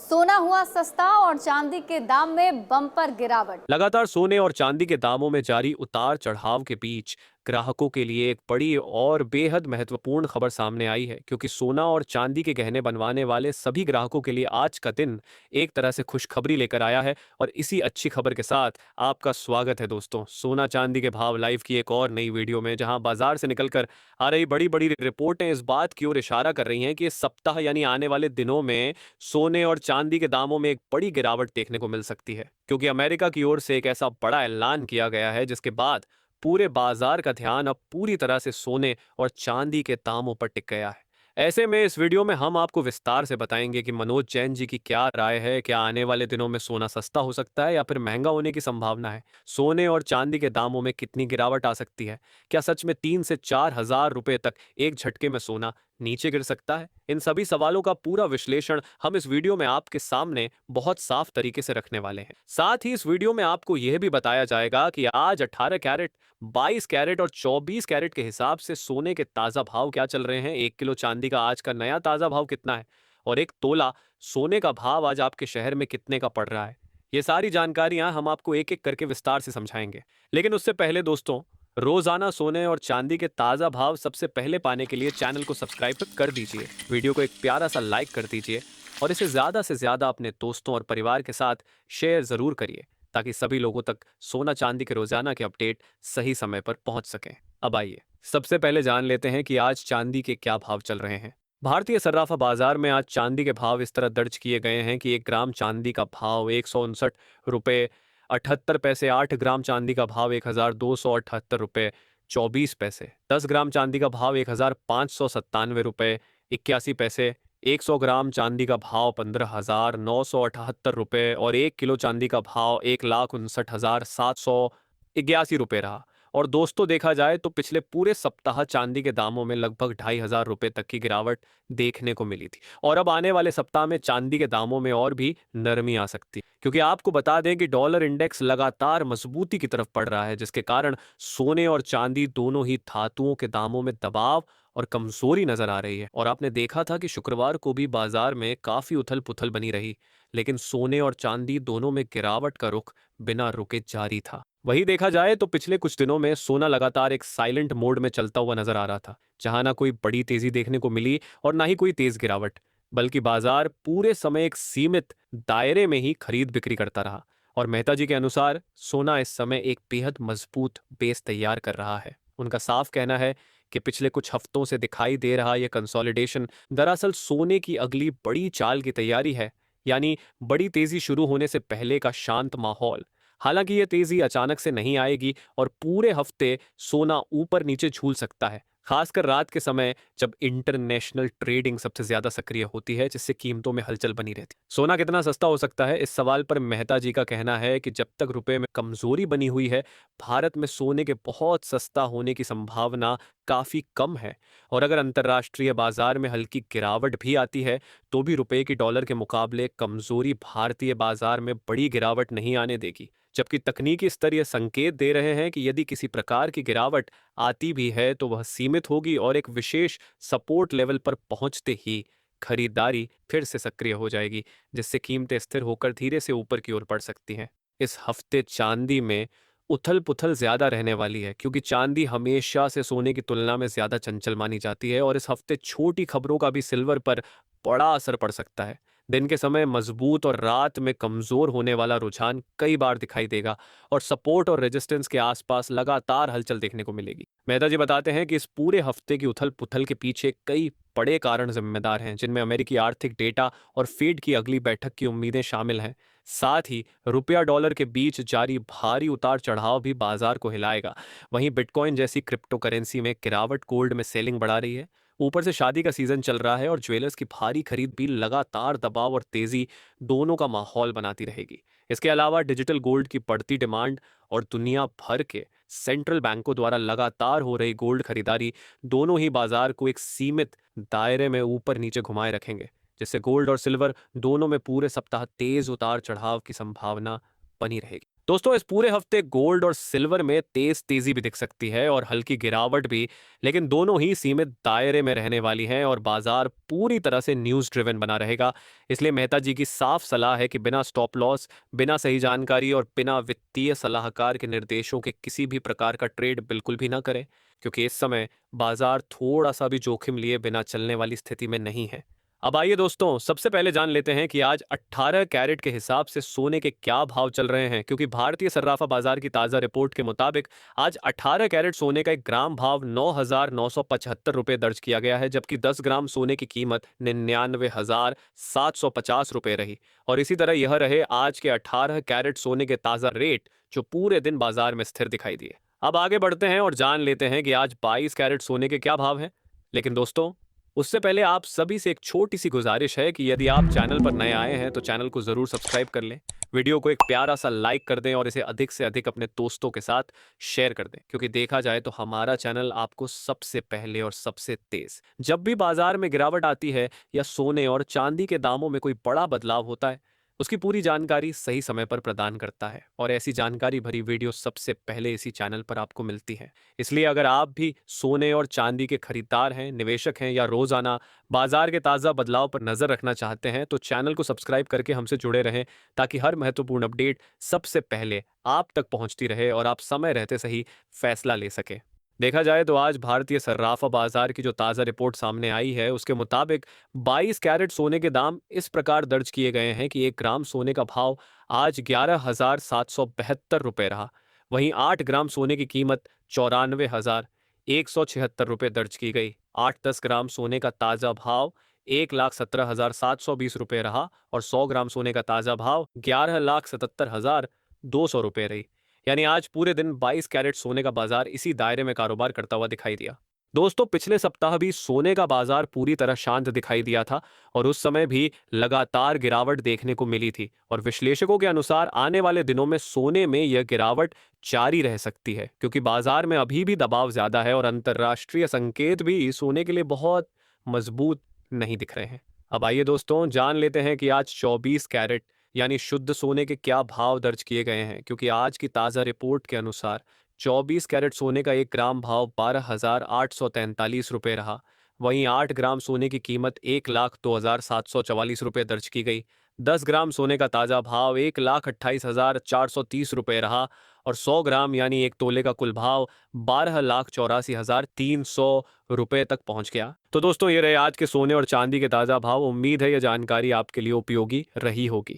सोना हुआ सस्ता और चांदी के दाम में बम्पर गिरावट। लगातार सोने और चांदी के दामों में जारी उतार चढ़ाव के बीच ग्राहकों के लिए एक बड़ी और बेहद महत्वपूर्ण खबर सामने आई है, क्योंकि सोना और चांदी के गहने बनवाने वाले सभी ग्राहकों के लिए आज का दिन एक तरह से खुशखबरी लेकर आया है। और इसी अच्छी खबर के साथ आपका स्वागत है दोस्तों, सोना चांदी के भाव लाइव की एक और नई वीडियो में, जहां बाजार से निकलकर आ रही बड़ी बड़ी रिपोर्टें इस बात की ओर इशारा कर रही हैं कि इस सप्ताह यानी आने वाले दिनों में सोने और चांदी के दामों में एक बड़ी गिरावट देखने को मिल सकती है, क्योंकि अमेरिका की ओर से एक ऐसा बड़ा ऐलान किया गया है जिसके बाद पूरे बाजार का ध्यान अब पूरी तरह से सोने और चांदी के दामों पर टिक गया है। ऐसे में इस वीडियो में हम आपको विस्तार से बताएंगे कि मनोज जैन जी की क्या राय है, क्या आने वाले दिनों में सोना सस्ता हो सकता है या फिर महंगा होने की संभावना है, सोने और चांदी के दामों में कितनी गिरावट आ सकती है, क्या सच में 3 से 4 हज़ार रुपए तक एक झटके में सोना नीचे गिर सकता है। इन सभी सवालों का पूरा विश्लेषण हम इस वीडियो में आपके सामने बहुत साफ तरीके से रखने वाले हैं। साथ ही इस वीडियो में आपको यह भी बताया जाएगा कि आज 18 कैरेट, 22 कैरेट और 24 कैरेट के हिसाब से सोने के ताजा भाव क्या चल रहे हैं, 1 किलो चांदी का आज का नया ताजा भाव कितना है और एक तोला सोने का भाव आज आपके शहर में कितने का पड़ रहा है। ये सारी जानकारियां हम आपको एक एक करके विस्तार से समझाएंगे। लेकिन उससे पहले दोस्तों, रोजाना सोने और चांदी के ताजा भाव सबसे पहले पाने के लिए चैनल को सब्सक्राइब कर दीजिए, वीडियो को एक प्यारा सा लाइक कर दीजिए और इसे ज्यादा से ज्यादा अपने दोस्तों और परिवार के साथ शेयर जरूर करिए, ताकि सभी लोगों तक सोना चांदी के रोजाना के अपडेट सही समय पर पहुंच सकें। अब आइए सबसे पहले जान लेते हैं कि आज चांदी के क्या भाव चल रहे हैं। भारतीय सर्राफा बाजार में आज चांदी के भाव इस तरह दर्ज किए गए हैं कि 1 ग्राम चांदी का भाव 159 रुपये 78 पैसे, 8 ग्राम चांदी का भाव 1278 रुपये 24 पैसे, 10 ग्राम चांदी का भाव 1597 रुपये 81 पैसे, 100 ग्राम चांदी का भाव 15,978 रुपये और 1 किलो चांदी का भाव 1,69,781 रुपये रहा। और दोस्तों, देखा जाए तो पिछले पूरे सप्ताह चांदी के दामों में लगभग 2,500 रुपये तक की गिरावट देखने को मिली थी और अब आने वाले सप्ताह में चांदी के दामों में और भी नरमी आ सकती है, क्योंकि आपको बता दें कि डॉलर इंडेक्स लगातार मजबूती की तरफ बढ़ रहा है, जिसके कारण सोने और चांदी दोनों ही धातुओं के दामों में दबाव और कमजोरी नजर आ रही है। और आपने देखा था कि शुक्रवार को भी बाजार में काफी उथल पुथल बनी रही, लेकिन सोने और चांदी दोनों में गिरावट का रुख बिना रुके जारी था। वही देखा जाए तो पिछले कुछ दिनों में सोना लगातार एक साइलेंट मोड में चलता हुआ नजर आ रहा था, जहां ना कोई बड़ी तेजी देखने को मिली और ना ही कोई तेज गिरावट, बल्कि बाजार पूरे समय एक सीमित दायरे में ही खरीद बिक्री करता रहा। और मेहता जी के अनुसार सोना इस समय एक बेहद मजबूत बेस तैयार कर रहा है। उनका साफ कहना है कि पिछले कुछ हफ्तों से दिखाई दे रहा यह कंसोलिडेशन दरअसल सोने की अगली बड़ी चाल की तैयारी है, यानी बड़ी तेजी शुरू होने से पहले का शांत माहौल। हालांकि यह तेजी अचानक से नहीं आएगी और पूरे हफ्ते सोना ऊपर नीचे झूल सकता है, खासकर रात के समय जब इंटरनेशनल ट्रेडिंग सबसे ज्यादा सक्रिय होती है, जिससे कीमतों में हलचल बनी रहती है। सोना कितना सस्ता हो सकता है, इस सवाल पर मेहता जी का कहना है कि जब तक रुपए में कमजोरी बनी हुई है, भारत में सोने के बहुत सस्ता होने की संभावना काफी कम है। और अगर अंतर्राष्ट्रीय बाजार में हल्की गिरावट भी आती है, तो भी रुपए की डॉलर के मुकाबले कमजोरी भारतीय बाजार में बड़ी गिरावट नहीं आने देगी। जबकि तकनीकी स्तर यह संकेत दे रहे हैं कि यदि किसी प्रकार की गिरावट आती भी है तो वह सीमित होगी और एक विशेष सपोर्ट लेवल पर पहुंचते ही खरीदारी फिर से सक्रिय हो जाएगी, जिससे कीमतें स्थिर होकर धीरे से ऊपर की ओर बढ़ सकती हैं। इस हफ्ते चांदी में उथल पुथल ज्यादा रहने वाली है, क्योंकि चांदी हमेशा से सोने की तुलना में ज्यादा चंचल मानी जाती है और इस हफ्ते छोटी खबरों का भी सिल्वर पर बड़ा असर पड़ सकता है। दिन के समय मजबूत और रात में कमजोर होने वाला रुझान कई बार दिखाई देगा और सपोर्ट और रेजिस्टेंस के आसपास लगातार हलचल देखने को मिलेगी। मेहता जी बताते हैं कि इस पूरे हफ्ते की उथल पुथल के पीछे कई बड़े कारण जिम्मेदार हैं, जिनमें अमेरिकी आर्थिक डेटा और फेड की अगली बैठक की उम्मीदें शामिल हैं। साथ ही रुपया डॉलर के बीच जारी भारी उतार चढ़ाव भी बाजार को हिलाएगा। वहीं बिटकॉइन जैसी क्रिप्टो करेंसी में गिरावट गोल्ड में सेलिंग बढ़ा रही है। ऊपर से शादी का सीजन चल रहा है और ज्वेलर्स की भारी खरीद भी लगातार दबाव और तेजी दोनों का माहौल बनाती रहेगी। इसके अलावा डिजिटल गोल्ड की बढ़ती डिमांड और दुनिया भर के सेंट्रल बैंकों द्वारा लगातार हो रही गोल्ड खरीदारी दोनों ही बाजार को एक सीमित दायरे में ऊपर नीचे घुमाए रखेंगे, जिससे गोल्ड और सिल्वर दोनों में पूरे सप्ताह तेज उतार चढ़ाव की संभावना बनी रहेगी। दोस्तों इस पूरे हफ्ते गोल्ड और सिल्वर में तेजी भी दिख सकती है और हल्की गिरावट भी, लेकिन दोनों ही सीमित दायरे में रहने वाली हैं और बाजार पूरी तरह से न्यूज़ ड्रिवन बना रहेगा। इसलिए मेहता जी की साफ सलाह है कि बिना स्टॉप लॉस, बिना सही जानकारी और बिना वित्तीय सलाहकार के निर्देशों के किसी भी प्रकार का ट्रेड बिल्कुल भी ना करें, क्योंकि इस समय बाजार थोड़ा सा भी जोखिम लिए बिना चलने वाली स्थिति में नहीं है। अब आइए दोस्तों, सबसे पहले जान लेते हैं कि आज 18 कैरेट के हिसाब से सोने के क्या भाव चल रहे हैं, क्योंकि भारतीय सर्राफा बाजार की ताज़ा रिपोर्ट के मुताबिक आज 18 कैरेट सोने का एक ग्राम भाव 9,975 रुपये दर्ज किया गया है, जबकि 10 ग्राम सोने की कीमत 99,750 रुपये रही। और इसी तरह यह रहे आज के 18 कैरेट सोने के ताज़ा रेट, जो पूरे दिन बाजार में स्थिर दिखाई दिए। अब आगे बढ़ते हैं और जान लेते हैं कि आज 22 कैरेट सोने के क्या भाव हैं। लेकिन दोस्तों, उससे पहले आप सभी से एक छोटी सी गुजारिश है कि यदि आप चैनल पर नए आए हैं तो चैनल को जरूर सब्सक्राइब कर लें, वीडियो को एक प्यारा सा लाइक कर दें और इसे अधिक से अधिक अपने दोस्तों के साथ शेयर कर दें, क्योंकि देखा जाए तो हमारा चैनल आपको सबसे पहले और सबसे तेज जब भी बाजार में गिरावट आती है या सोने और चांदी के दामों में कोई बड़ा बदलाव होता है, उसकी पूरी जानकारी सही समय पर प्रदान करता है। और ऐसी जानकारी भरी वीडियो सबसे पहले इसी चैनल पर आपको मिलती है। इसलिए अगर आप भी सोने और चांदी के खरीदार हैं, निवेशक हैं या रोजाना बाजार के ताज़ा बदलाव पर नजर रखना चाहते हैं, तो चैनल को सब्सक्राइब करके हमसे जुड़े रहें, ताकि हर महत्वपूर्ण अपडेट सबसे पहले आप तक पहुंचती रहे और आप समय रहते सही फैसला ले सकें। देखा जाए तो आज भारतीय सर्राफा बाजार की जो ताज़ा रिपोर्ट सामने आई है, उसके मुताबिक 22 कैरेट सोने के दाम इस प्रकार दर्ज किए गए हैं कि 1 ग्राम सोने का भाव आज 11,772 रुपये रहा। वहीं 8 ग्राम सोने की कीमत 94,176 रुपये दर्ज की गई। 8-10 ग्राम सोने का ताज़ा भाव 1,17,720 रुपये रहा और 100 ग्राम सोने का ताज़ा भाव 11,77,200 रुपये रही। यानी आज पूरे दिन 22 कैरेट सोने का बाजार इसी दायरे में कारोबार करता हुआ दिखाई दिया। दोस्तों पिछले सप्ताह भी सोने का बाजार पूरी तरह शांत दिखाई दिया था और उस समय भी लगातार गिरावट देखने को मिली थी, और विश्लेषकों के अनुसार आने वाले दिनों में सोने में यह गिरावट जारी रह सकती है, क्योंकि बाजार में अभी भी दबाव ज्यादा है और अंतर्राष्ट्रीय संकेत भी सोने के लिए बहुत मजबूत नहीं दिख रहे हैं। अब आइए दोस्तों, जान लेते हैं कि आज 24 कैरेट यानी शुद्ध सोने के क्या भाव दर्ज किए गए हैं, क्योंकि आज की ताज़ा रिपोर्ट के अनुसार 24 कैरेट सोने का 1 ग्राम भाव 12,843 रुपये रहा। वहीं 8 ग्राम सोने की कीमत 1,02,744 रुपये दर्ज की गई। 10 ग्राम सोने का ताज़ा भाव 1,28,430 रुपये रहा और 100 ग्राम यानी 1 तोले का कुल भाव 12,84,300 रुपये तक पहुंच गया। तो दोस्तों ये रहे आज के सोने और चांदी के ताज़ा भाव। उम्मीद है यह जानकारी आपके लिए उपयोगी रही होगी।